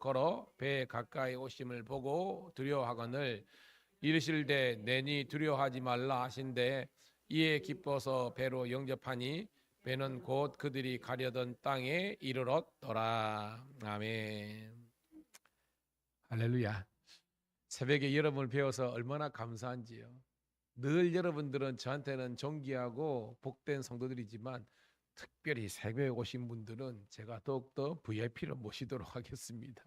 걸어 배 가까이 오심을 보고 두려워하거늘 이르실되 내니 두려워하지 말라 하신대 이에 기뻐서 배로 영접하니 배는 곧 그들이 가려던 땅에 이르렀더라. 아멘. 할렐루야. 새벽에 여러분을 배워서 얼마나 감사한지요. 늘 여러분들은 저한테는 존귀하고 복된 성도들이지만 특별히 새벽에 오신 분들은 제가 더욱더 VIP로 모시도록 하겠습니다.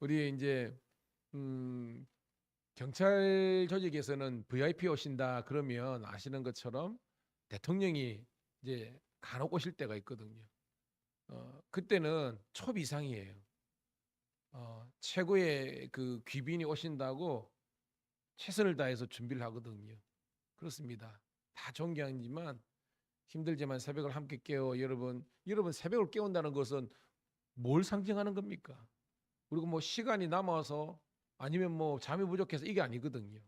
우리 이제 경찰 조직에서는 VIP 오신다 그러면 아시는 것처럼 대통령이 이제 간혹 오실 때가 있거든요. 그때는 초비상이에요. 최고의 그 귀빈이 오신다고 최선을 다해서 준비를 하거든요. 그렇습니다. 다 존경하지만 힘들지만 새벽을 함께 깨워 여러분 새벽을 깨운다는 것은 뭘 상징하는 겁니까? 그리고 뭐 시간이 남아서 아니면 뭐 잠이 부족해서 이게 아니거든요.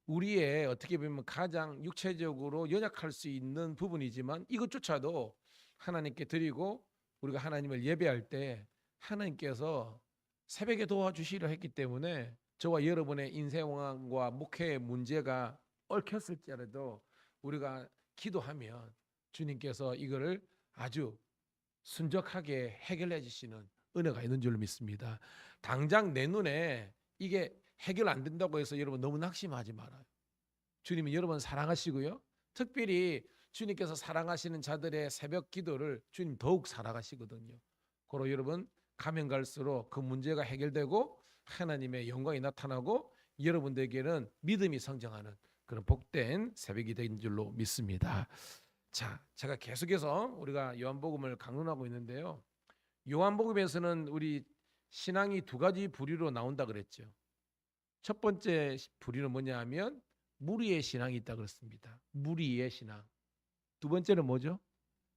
우리의 어떻게 보면 가장 육체적으로 연약할 수 있는 부분이지만 이것조차도 하나님께 드리고 우리가 하나님을 예배할 때 하나님께서 새벽에 도와주시려 했기 때문에 저와 여러분의 인생과 목회의 문제가 얽혔을지라도 우리가 기도하면 주님께서 이거를 아주 순적하게 해결해 주시는 은혜가 있는 줄로 믿습니다. 당장 내 눈에 이게 해결 안 된다고 해서 여러분 너무 낙심하지 말아요. 주님은 여러분 사랑하시고요. 특별히 주님께서 사랑하시는 자들의 새벽 기도를 주님 더욱 사랑하시거든요. 그러 여러분 가면 갈수록 그 문제가 해결되고 하나님의 영광이 나타나고 여러분들에게는 믿음이 성장하는 그런 복된 새벽이 된 줄로 믿습니다. 자, 제가 계속해서 우리가 요한복음을 강론하고 있는데요. 요한복음에서는 우리 신앙이 두 가지 부류로 나온다 그랬죠. 첫 번째 부류는 뭐냐 하면 무리의 신앙이 있다 그랬습니다. 무리의 신앙. 두 번째는 뭐죠?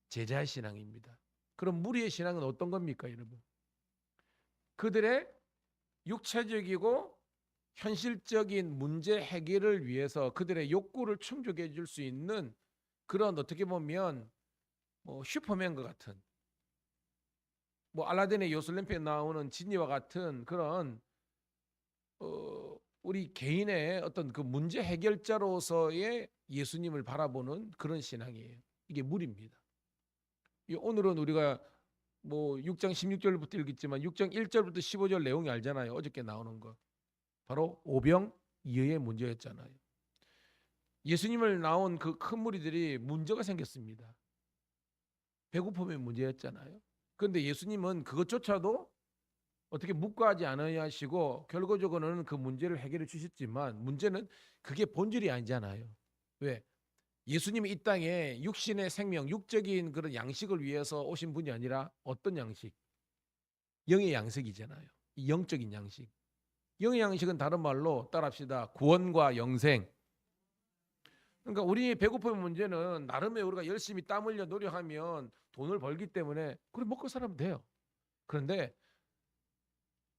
제자의 신앙입니다. 그럼 무리의 신앙은 어떤 겁니까, 여러분? 그들의 육체적이고 현실적인 문제 해결을 위해서 그들의 욕구를 충족해 줄 수 있는 그런 어떻게 보면 뭐 슈퍼맨과 같은 뭐 알라딘의 요술램프에 나오는 지니와 같은 그런 우리 개인의 어떤 그 문제 해결자로서의 예수님을 바라보는 그런 신앙이에요. 이게 무리입니다. 오늘은 우리가 뭐 6장 16절부터 읽었지만 6장 1절부터 15절 내용이 알잖아요. 어저께 나오는 거. 바로 오병이어의 문제였잖아요. 예수님을 나온 그 큰 무리들이 문제가 생겼습니다. 배고픔의 문제였잖아요. 그런데 예수님은 그것조차도 어떻게 묵과하지 않아야 하시고 결과적으로는 그 문제를 해결해 주셨지만 문제는 그게 본질이 아니잖아요. 왜? 예수님이 이 땅에 육신의 생명, 육적인 그런 양식을 위해서 오신 분이 아니라 어떤 양식? 영의 양식이잖아요. 영적인 양식. 영의 양식은 다른 말로 따라합시다. 구원과 영생. 그러니까 우리 배고픔의 문제는 나름의 우리가 열심히 땀 흘려 노력하면 돈을 벌기 때문에 그래 먹고 살면 돼요. 그런데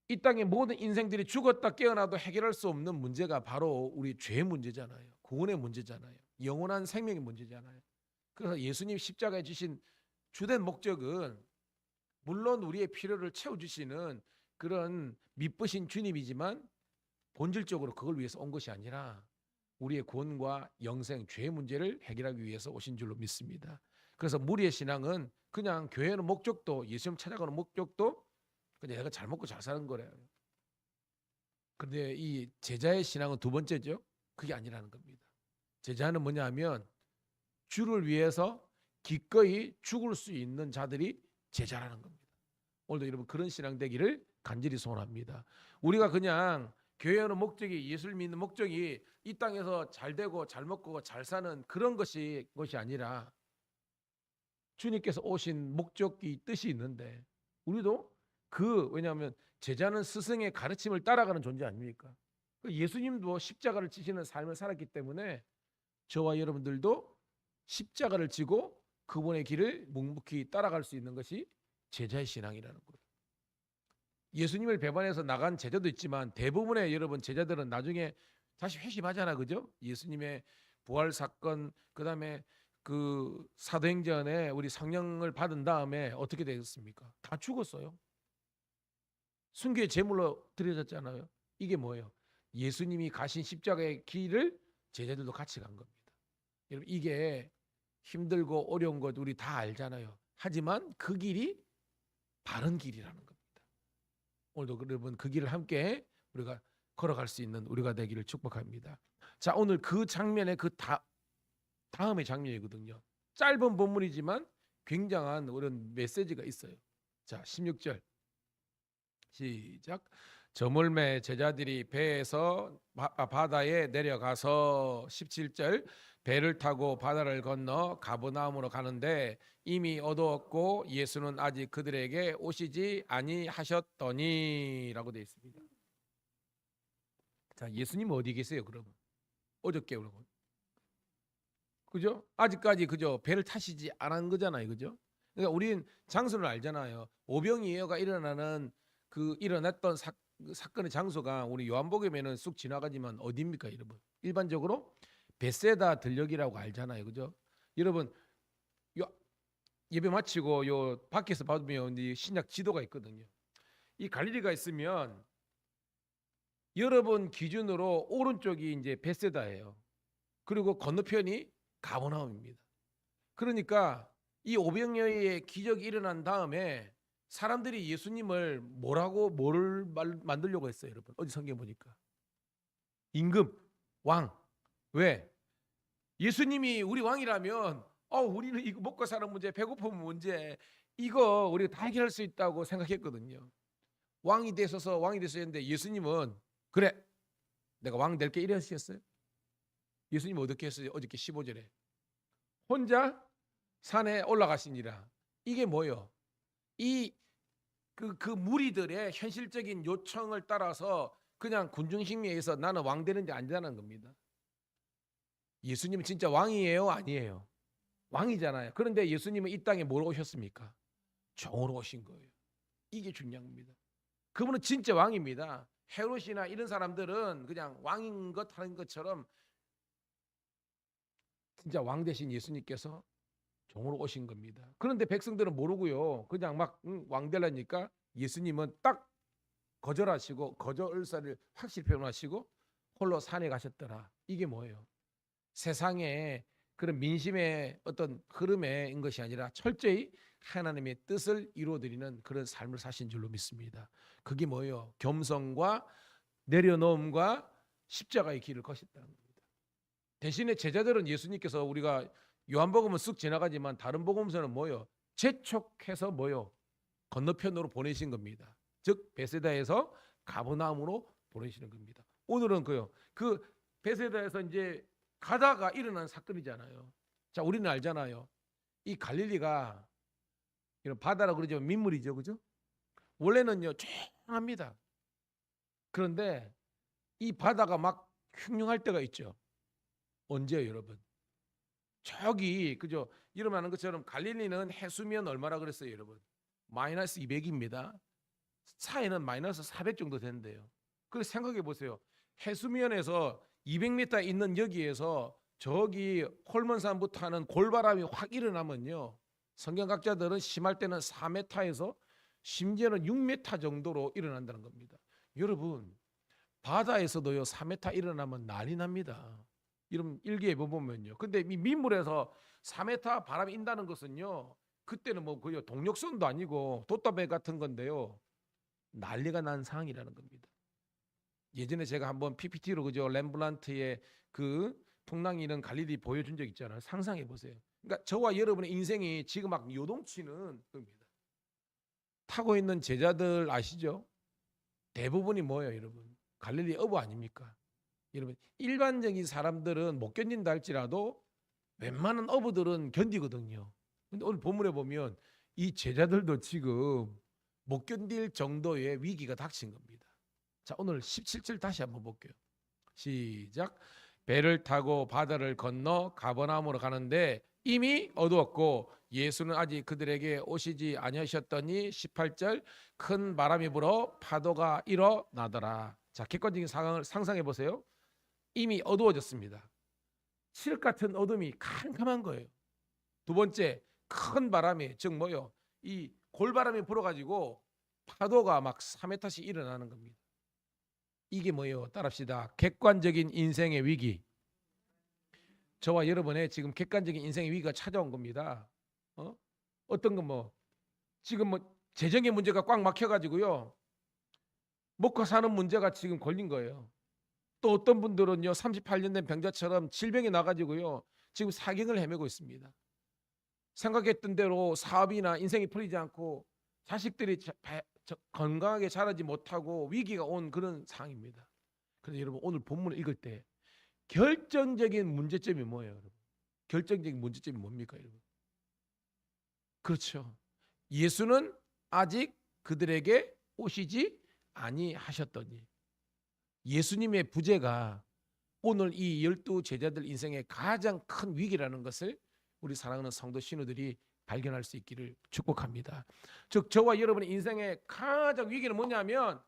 이 땅의 모든 인생들이 죽었다 깨어나도 해결할 수 없는 문제가 바로 우리 죄의 문제잖아요. 구원의 문제잖아요. 영원한 생명의 문제잖아요. 그래서 예수님 십자가에 주신 주된 목적은 물론 우리의 필요를 채워주시는 그런 미쁘신 주님이지만 본질적으로 그걸 위해서 온 것이 아니라 우리의 구원과 영생, 죄의 문제를 해결하기 위해서 오신 줄로 믿습니다. 그래서 무리의 신앙은 그냥 교회는 목적도 예수님 찾아가는 목적도 그냥 내가 잘 먹고 잘 사는 거래요. 그런데 이 제자의 신앙은 두 번째죠. 그게 아니라는 겁니다. 제자는 뭐냐 하면 주를 위해서 기꺼이 죽을 수 있는 자들이 제자라는 겁니다. 오늘도 여러분 그런 신앙 되기를 간절히 소원합니다. 우리가 그냥 교회 오는 목적이 예수를 믿는 목적이 이 땅에서 잘 되고 잘 먹고 잘 사는 그런 것이 아니라 주님께서 오신 목적이 뜻이 있는데 우리도 왜냐하면 제자는 스승의 가르침을 따라가는 존재 아닙니까? 예수님도 십자가를 지시는 삶을 살았기 때문에 저와 여러분들도 십자가를 지고 그분의 길을 묵묵히 따라갈 수 있는 것이 제자의 신앙이라는 거예요. 예수님을 배반해서 나간 제자도 있지만 대부분의 여러분 제자들은 나중에 다시 회심하잖아, 그죠? 예수님의 부활 사건, 그다음에 그 사도행전에 우리 성령을 받은 다음에 어떻게 되겠습니까? 다 죽었어요. 순교의 제물로 드려졌잖아요. 이게 뭐예요? 예수님이 가신 십자가의 길을 제자들도 같이 간 겁니다. 여러분 이게 힘들고 어려운 것 우리 다 알잖아요. 하지만 그 길이 바른 길이라는 겁니다. 오늘도 여러분 그 길을 함께 우리가 걸어갈 수 있는 우리가 되기를 축복합니다. 자, 오늘 그 장면의 그 다음의 장면이거든요. 짧은 본문이지만 굉장한 그런 메시지가 있어요. 자, 16절 시작. 저물매 제자들이 배에서 바다에 내려가서 17절 배를 타고 바다를 건너 가버나움으로 가는데 이미 어두웠고 예수는 아직 그들에게 오시지 아니하셨더니라고 되어 있습니다. 자, 예수님 어디 계세요? 그러면 어저께 그러면 그죠? 아직까지 그죠? 배를 타시지 않은 거잖아요, 그죠? 그러니까 우린 장소를 알잖아요. 오병이어가 일어나는 그 일어났던 사건의 장소가 우리 요한복음에는 쑥 지나가지만 어디입니까, 여러분? 일반적으로 베세다 들녘이라고 알잖아요, 그죠? 여러분 예배 마치고 요 밖에서 받으면 신약 지도가 있거든요. 이 갈릴리가 있으면 여러분 기준으로 오른쪽이 이제 베세다예요. 그리고 건너편이 가버나움입니다. 그러니까 이 오병이어의 기적이 일어난 다음에 사람들이 예수님을 뭐를 만들려고 했어요, 여러분? 어디 성경 보니까 임금, 왕. 왜? 예수님이 우리 왕이라면 우리는 이거 먹고 사는 문제, 배고픔 문제 이거 우리가 다 해결할 수 있다고 생각했거든요. 왕이 되셔서 했는데 예수님은 그래 내가 왕 될게 이러셨어요. 예수님 어떻게 했어요? 어저께 15절에 혼자 산에 올라가시니라. 이게 뭐예요? 그 무리들의 현실적인 요청을 따라서 그냥 군중심리에서 나는 왕 되는데 안 되는 겁니다. 예수님은 진짜 왕이에요? 아니에요? 왕이잖아요. 그런데 예수님은 이 땅에 뭘 오셨습니까? 종으로 오신 거예요. 이게 중요한 겁니다. 그분은 진짜 왕입니다. 헤롯이나 이런 사람들은 그냥 왕인 것 하는 것처럼 진짜 왕 되신 예수님께서 종으로 오신 겁니다. 그런데 백성들은 모르고요. 그냥 막 왕 되려니까 예수님은 딱 거절하시고 거절 의사를 확실히 표현하시고 홀로 산에 가셨더라. 이게 뭐예요? 세상에 그런 민심의 어떤 흐름인 것이 아니라 철저히 하나님의 뜻을 이루어드리는 그런 삶을 사신 줄로 믿습니다. 그게 뭐예요? 겸손과 내려놓음과 십자가의 길을 거셨다는 겁니다. 대신에 제자들은 예수님께서 우리가 요한복음은 쓱 지나가지만 다른 복음서는 뭐예요? 재촉해서 뭐예요? 건너편으로 보내신 겁니다. 즉 베세다에서 가버나움으로 보내시는 겁니다. 오늘은 그 베세다에서 이제 가다가 일어난 사건이잖아요. 자, 우리는 알잖아요. 이 갈릴리가 이런 바다라고 그러죠. 민물이죠, 그죠? 원래는요 조용합니다. 그런데 이 바다가 막 흉흉할 때가 있죠. 언제요, 여러분? 저기 그죠? 일어나는 것처럼 갈릴리는 해수면 얼마나 그랬어요, 여러분? 마이너스 200입니다. 사해는 마이너스 400 정도 된대요. 그래서 생각해 보세요. 해수면에서 200m 있는 여기에서 저기 홀몬산부터 하는 골바람이 확 일어나면요. 성경학자들은 심할 때는 4m에서 심지어는 6m 정도로 일어난다는 겁니다. 여러분 바다에서도요 4m 일어나면 난리 납니다. 이런 일기예보 보면요. 근데 이 민물에서 4m 바람이 인다는 것은요. 그때는 뭐 거의 동력선도 아니고 돛담배 같은 건데요. 난리가 난 상황이라는 겁니다. 예전에 제가 한번 PPT로 그죠 렘브란트의 그 풍랑이 이런 갈릴리 보여준 적 있잖아요. 상상해 보세요. 그러니까 저와 여러분의 인생이 지금 막 요동치는 겁니다. 타고 있는 제자들 아시죠? 대부분이 뭐예요, 여러분? 갈릴리 어부 아닙니까? 여러분 일반적인 사람들은 못 견딘다 할지라도 웬만한 어부들은 견디거든요. 근데 오늘 본문에 보면 이 제자들도 지금 못 견딜 정도의 위기가 닥친 겁니다. 자, 오늘 17절 다시 한번 볼게요. 시작. 배를 타고 바다를 건너 가버나움으로 가는데 이미 어두웠고 예수는 아직 그들에게 오시지 아니하셨더니 18절 큰 바람이 불어 파도가 일어나더라. 자, 객관적인 상황을 상상해 보세요. 이미 어두워졌습니다. 칠흑 같은 어둠이 캄캄한 거예요. 두 번째 큰 바람이 즉 뭐요? 이 골바람이 불어가지고 파도가 막 3m씩 일어나는 겁니다. 이게 뭐예요? 따라합시다. 객관적인 인생의 위기. 저와 여러분의 지금 객관적인 인생의 위기가 찾아온 겁니다. 어떤 건 뭐 지금 뭐 재정의 문제가 꽉 막혀가지고요. 먹고 사는 문제가 지금 걸린 거예요. 또 어떤 분들은요 38년 된 병자처럼 질병이 나가지고요 지금 사경을 헤매고 있습니다. 생각했던 대로 사업이나 인생이 풀리지 않고 자식들이 건강하게 자라지 못하고 위기가 온 그런 상황입니다. 그래서 여러분 오늘 본문을 읽을 때 결정적인 문제점이 뭐예요, 여러분? 결정적인 문제점이 뭡니까, 여러분? 그렇죠. 예수는 아직 그들에게 오시지 아니하셨더니 예수님의 부재가 오늘 이 12 제자들 인생의 가장 큰 위기라는 것을 우리 사랑하는 성도 신우들이 발견할 수 있기를 축복합니다. 즉 저와 여러분의 인생의 가장 위기는 뭐냐면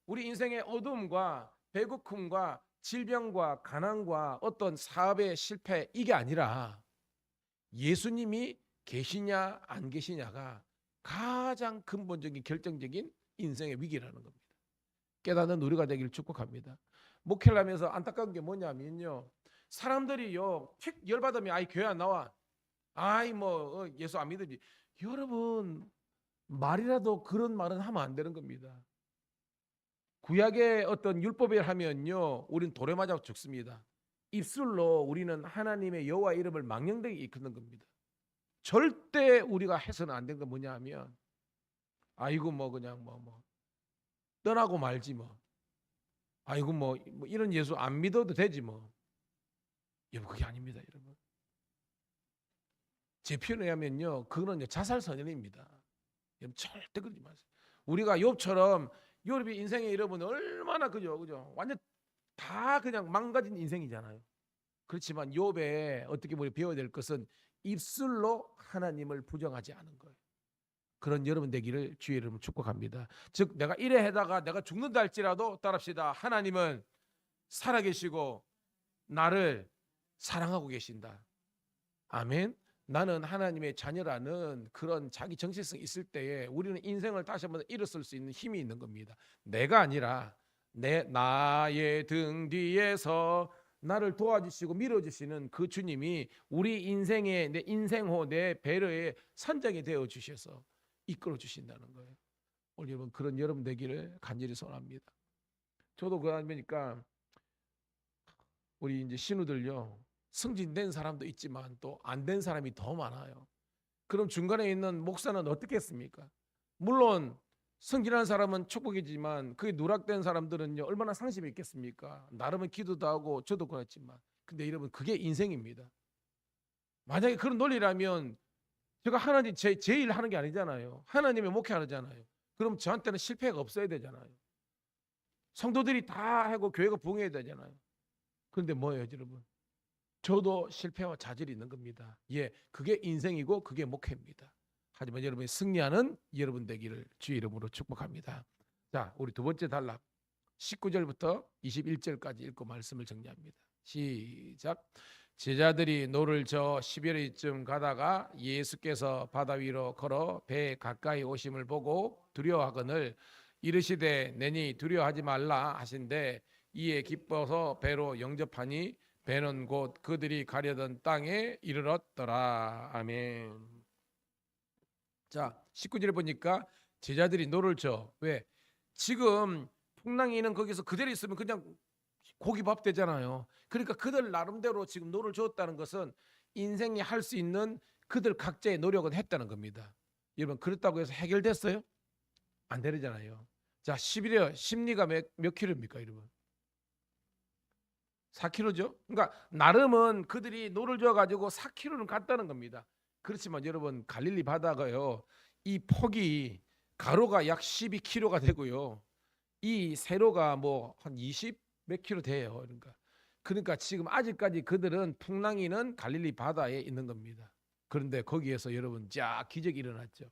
우리 인생의 어두움과 배고픔과 질병과 가난과 어떤 사업의 실패 이게 아니라 예수님이 계시냐 안 계시냐가 가장 근본적인 결정적인 인생의 위기라는 겁니다. 깨닫는 우리가 되기를 축복합니다. 목회를 하면서 안타까운 게 뭐냐면요. 사람들이요 픽 열받으면 아이 교회 안 나와. 아이 뭐 예수 안 믿으지. 여러분 말이라도 그런 말은 하면 안 되는 겁니다. 구약의 어떤 율법을 하면요 우린 돌에 맞아 죽습니다. 입술로 우리는 하나님의 여호와 이름을 망령되게 일컫는 겁니다. 절대 우리가 해서는 안 되는 건 뭐냐 하면 아이고 뭐 그냥 뭐 떠나고 말지 뭐 아이고 뭐 이런 예수 안 믿어도 되지 뭐. 여러분 그게 아닙니다. 여러분 제 표현에 의하면요 그거는 자살 선언입니다. 여러분 절대 그러지 마세요. 우리가 욥처럼 욥이 인생에 여러분 얼마나 그죠 완전 다 그냥 망가진 인생이잖아요. 그렇지만 욥에 어떻게 보면 배워야 될 것은 입술로 하나님을 부정하지 않은 거예요. 그런 여러분 되기를 주의 이름으로 축복합니다. 즉 내가 이래 하다가 내가 죽는다 할지라도 따라합시다. 하나님은 살아계시고 나를 사랑하고 계신다. 아멘. 나는 하나님의 자녀라는 그런 자기 정체성이 있을 때에 우리는 인생을 다시 한번 일어설 수 있는 힘이 있는 겁니다. 내가 아니라 나의 등 뒤에서 나를 도와주시고 밀어주시는 그 주님이 우리 인생의 내 인생호 내 배려의 선장이 되어 주셔서 이끌어 주신다는 거예요. 오늘 여러분 그런 여러분 되기를 간절히 소원합니다. 저도 그러니까 우리 이제 신우들요 승진된 사람도 있지만 또 안 된 사람이 더 많아요. 그럼 중간에 있는 목사는 어떻게 했습니까? 물론 승진한 사람은 축복이지만 그게 누락된 사람들은요 얼마나 상심이 있겠습니까? 나름은 기도도 하고 저도 그렇지만 근데 여러분 그게 인생입니다. 만약에 그런 논리라면 제가 하나님 제일 하는 게 아니잖아요. 하나님의 목회하잖아요. 그럼 저한테는 실패가 없어야 되잖아요. 성도들이 다 하고 교회가 부흥해야 되잖아요. 그런데 뭐예요, 여러분? 저도 실패와 좌절이 있는 겁니다. 예, 그게 인생이고 그게 목회입니다. 하지만 여러분이 승리하는 여러분 되기를 주의 이름으로 축복합니다. 자, 우리 두 번째 단락 19절부터 21절까지 읽고 말씀을 정리합니다. 시작. 제자들이 노를 저 10여리쯤 가다가 예수께서 바다 위로 걸어 배 가까이 오심을 보고 두려워하거늘 이르시되 내니 두려워하지 말라 하신대 이에 기뻐서 배로 영접하니 배는 곧 그들이 가려던 땅에 이르렀더라. 아멘. 자 19절에 보니까 제자들이 노를 저 왜? 지금 풍랑이는 거기서 그대로 있으면 그냥 고기밥 되잖아요. 그러니까 그들 나름대로 지금 노를 줬다는 것은 인생이 할 수 있는 그들 각자의 노력은 했다는 겁니다. 여러분 그렇다고 해서 해결됐어요? 안 되잖아요. 자 11월 심리가 몇 킬로입니까 여러분? 4km죠. 그러니까 나름은 그들이 노를 줘가지고 4km는 갔다는 겁니다. 그렇지만 여러분 갈릴리 바다가요 이 폭이 가로가 약 12km가 되고요 이 세로가 뭐 한 20 몇 킬로 돼요. 그러니까 지금 아직까지 그들은 풍랑이는 갈릴리 바다에 있는 겁니다. 그런데 거기에서 여러분 자 기적이 일어났죠.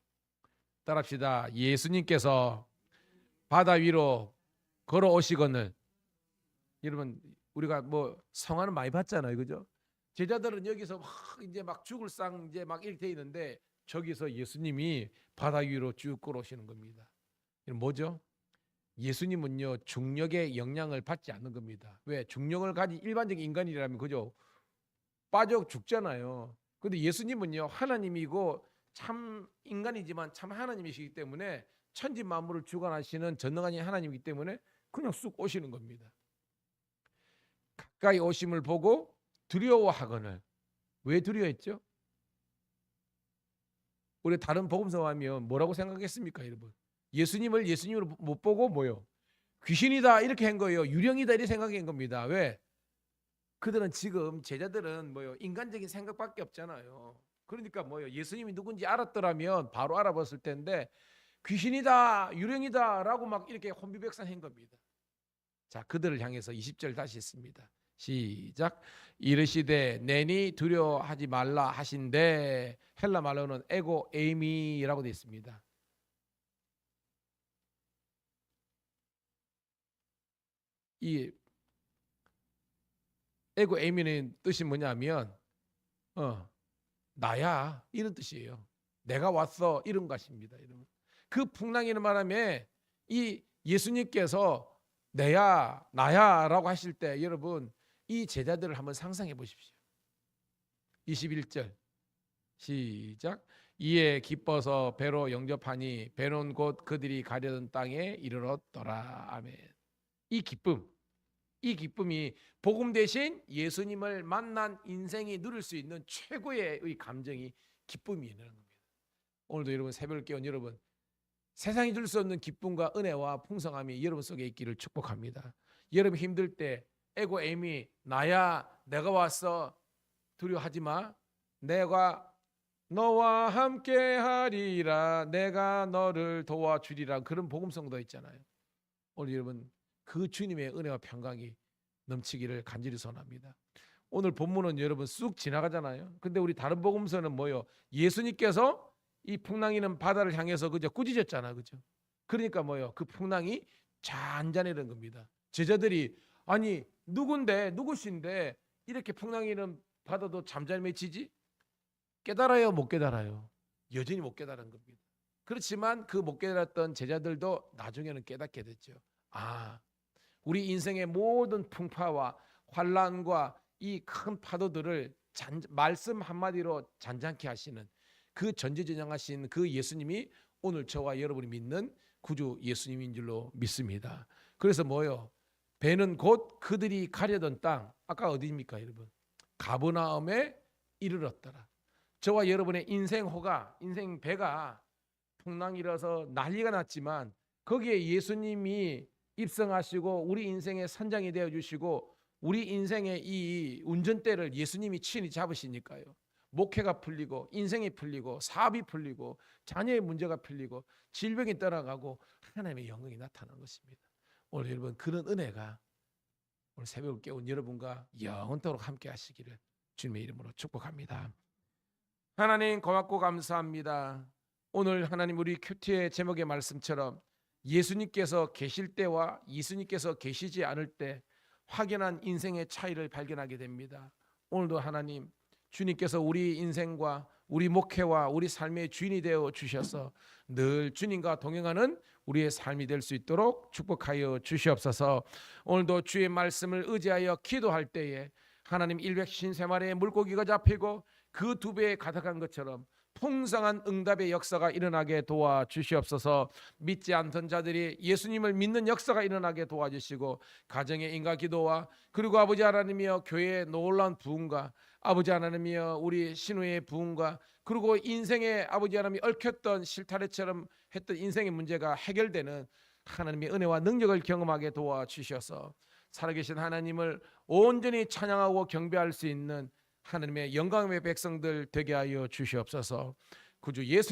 따라합시다. 예수님께서 바다 위로 걸어오시거늘. 여러분 우리가 뭐 성화는 많이 봤잖아요, 그죠? 제자들은 여기서 막 이제 막 죽을 상 이제 막 이렇게 돼 있는데 저기서 예수님이 바다 위로 쭉 걸어오시는 겁니다. 이건 뭐죠? 예수님은요 중력의 영향을 받지 않는 겁니다. 왜? 중력을 가진 일반적인 인간이라면 그죠? 빠져 죽잖아요. 근데 예수님은요 하나님이고 참 인간이지만 참 하나님이시기 때문에 천지 만물을 주관하시는 전능하신 하나님이기 때문에 그냥 쑥 오시는 겁니다. 가까이 오심을 보고 두려워하거늘. 왜 두려워했죠? 우리 다른 복음서 하면 뭐라고 생각했습니까, 여러분? 예수님을 예수님으로 못 보고 뭐요? 귀신이다 이렇게 한 거예요. 유령이다 이렇게 생각한 겁니다. 왜? 그들은 지금 제자들은 뭐요? 인간적인 생각밖에 없잖아요. 그러니까 뭐요? 예수님이 누군지 알았더라면 바로 알아봤을 텐데 귀신이다, 유령이다라고 막 이렇게 혼비백산한 겁니다. 자, 그들을 향해서 20절 다시 했습니다. 시작. 이르시되 내니 두려워하지 말라 하신데 헬라 말로는 에고 에이미라고 되어 있습니다. 이 에고 에이미는 뜻이 뭐냐면 나야 이런 뜻이에요. 내가 왔어 이런 것입니다. 여러분. 그 풍랑이는 말하면 이 예수님께서 내야 나야라고 하실 때 여러분 이 제자들을 한번 상상해 보십시오. 21절 시작. 이에 기뻐서 배로 영접하니 배는 곧 그들이 가려던 땅에 이르렀더라. 아멘. 이 기쁨이 복음 대신 예수님을 만난 인생이 누릴 수 있는 최고의 감정이 기쁨이라는 겁니다. 오늘도 여러분 새벽을 깨운 여러분 세상이 줄 수 없는 기쁨과 은혜와 풍성함이 여러분 속에 있기를 축복합니다. 여러분 힘들 때 에고 에미 나야 내가 왔어 두려워하지 마. 내가 너와 함께 하리라. 내가 너를 도와주리라. 그런 복음성도 있잖아요. 오늘 여러분 그 주님의 은혜와 평강이 넘치기를 간절히 소원합니다. 오늘 본문은 여러분 쑥 지나가잖아요. 근데 우리 다른 복음서는 뭐요? 예수님께서 이 풍랑이는 바다를 향해서 그저 꾸짖었잖아, 그죠? 그러니까 뭐요? 그 풍랑이 잔잔해는 겁니다. 제자들이 아니 누구신데 이렇게 풍랑이는 바다도 잠잠해지지? 깨달아요, 못 깨달아요? 여전히 못 깨달은 겁니다. 그렇지만 그 못 깨달았던 제자들도 나중에는 깨닫게 됐죠. 아, 우리 인생의 모든 풍파와 환란과 이 큰 파도들을 말씀 한마디로 잔잔케 하시는 그 전지전능하신 그 예수님이 오늘 저와 여러분이 믿는 구주 예수님인 줄로 믿습니다. 그래서 뭐요? 배는 곧 그들이 가려던 땅, 아까 어디입니까 여러분? 가버나움에 이르렀더라. 저와 여러분의 인생호가, 인생 배가 풍랑이라서 난리가 났지만 거기에 예수님이 입성하시고 우리 인생의 선장이 되어주시고 우리 인생의 이 운전대를 예수님이 친히 잡으시니까요. 목회가 풀리고 인생이 풀리고 사업이 풀리고 자녀의 문제가 풀리고 질병이 떠나가고 하나님의 영광이 나타나는 것입니다. 오늘 여러분 그런 은혜가 오늘 새벽을 깨운 여러분과 영원토록 함께 하시기를 주님의 이름으로 축복합니다. 하나님 고맙고 감사합니다. 오늘 하나님 우리 큐티의 제목의 말씀처럼 예수님께서 계실 때와 예수님께서 계시지 않을 때 확연한 인생의 차이를 발견하게 됩니다. 오늘도 하나님 주님께서 우리 인생과 우리 목회와 우리 삶의 주인이 되어 주셔서 늘 주님과 동행하는 우리의 삶이 될 수 있도록 축복하여 주시옵소서. 오늘도 주의 말씀을 의지하여 기도할 때에 하나님 150세마리의 물고기가 잡히고 그 2배에 가득한 것처럼 풍성한 응답의 역사가 일어나게 도와주시옵소서. 믿지 않던 자들이 예수님을 믿는 역사가 일어나게 도와주시고 가정의 인과 기도와 그리고 아버지 하나님이여 교회의 놀라운 부흥과 아버지 하나님이여 우리 신우의 부흥과 그리고 인생의 아버지 하나님이 얽혔던 실타래처럼 했던 인생의 문제가 해결되는 하나님의 은혜와 능력을 경험하게 도와주셔서 살아계신 하나님을 온전히 찬양하고 경배할 수 있는 하나님의 영광의 백성들 되게 하여 주시옵소서. 구주 예수